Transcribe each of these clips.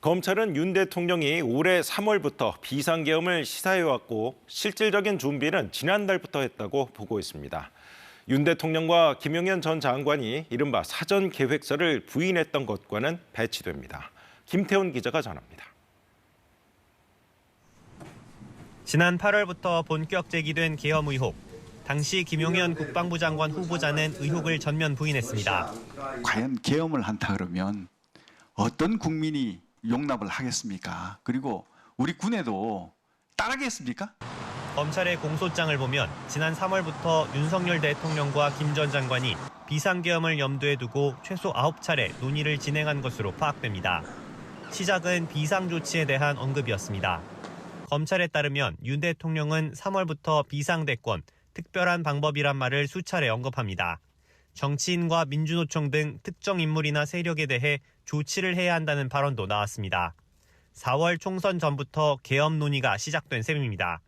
검찰은 윤 대통령이 올해 3월부터 비상계엄을 시사해왔고 실질적인 준비는 지난달부터 했다고 보고 있습니다. 윤 대통령과 김용현 전 장관이 이른바 사전 계획서를 부인했던 것과는 배치됩니다. 김태훈 기자가 전합니다. 지난 8월부터 본격 제기된 계엄 의혹. 당시 김용현 국방부 장관 후보자는 의혹을 전면 부인했습니다. 과연 계엄을 한다 그러면 어떤 국민이 용납을 하겠습니까? 그리고 우리 군에도 따르겠습니까? 검찰의 공소장을 보면 지난 3월부터 윤석열 대통령과 김 전 장관이 비상계엄을 염두에 두고 최소 9차례 논의를 진행한 것으로 파악됩니다. 시작은 비상조치에 대한 언급이었습니다. 검찰에 따르면 윤 대통령은 3월부터 비상대권, 특별한 방법이란 말을 수차례 언급합니다. 정치인과 민주노총 등 특정 인물이나 세력에 대해 조치를 해야 한다는 발언도 나왔습니다. 4월 총선 전부터 계엄 논의가 시작된 셈입니다.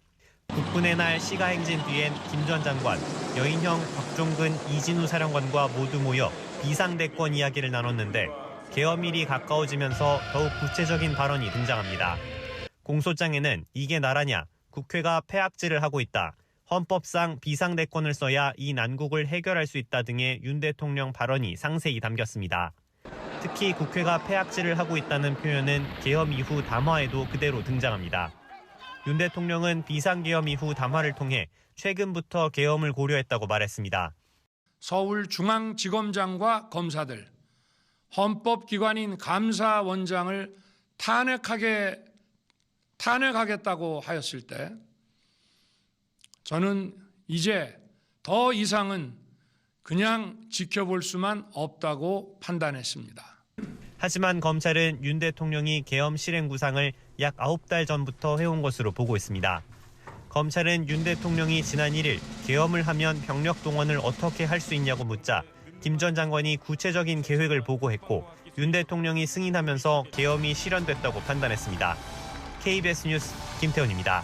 국군의 날 시가행진 뒤엔 김 전 장관, 여인형 곽종근, 이진우 사령관과 모두 모여 비상대권 이야기를 나눴는데 계엄일이 가까워지면서 더욱 구체적인 발언이 등장합니다. 공소장에는 이게 나라냐, 국회가 폐악질을 하고 있다, 헌법상 비상대권을 써야 이 난국을 해결할 수 있다 등의 윤 대통령 발언이 상세히 담겼습니다. 특히 국회가 폐악질을 하고 있다는 표현은 계엄 이후 담화에도 그대로 등장합니다. 윤 대통령은 비상계엄 이후 담화를 통해 최근부터 계엄을 고려했다고 말했습니다. 서울중앙지검장과 검사들, 헌법기관인 감사원장을 탄핵하겠다고 하였을 때 저는 이제 더 이상은 그냥 지켜볼 수만 없다고 판단했습니다. 하지만 검찰은 윤 대통령이 계엄 실행 구상을 약 9달 전부터 해온 것으로 보고 있습니다. 검찰은 윤 대통령이 지난 1일 계엄을 하면 병력 동원을 어떻게 할 수 있냐고 묻자 김 전 장관이 구체적인 계획을 보고했고 윤 대통령이 승인하면서 계엄이 실현됐다고 판단했습니다. KBS 뉴스 김태훈입니다.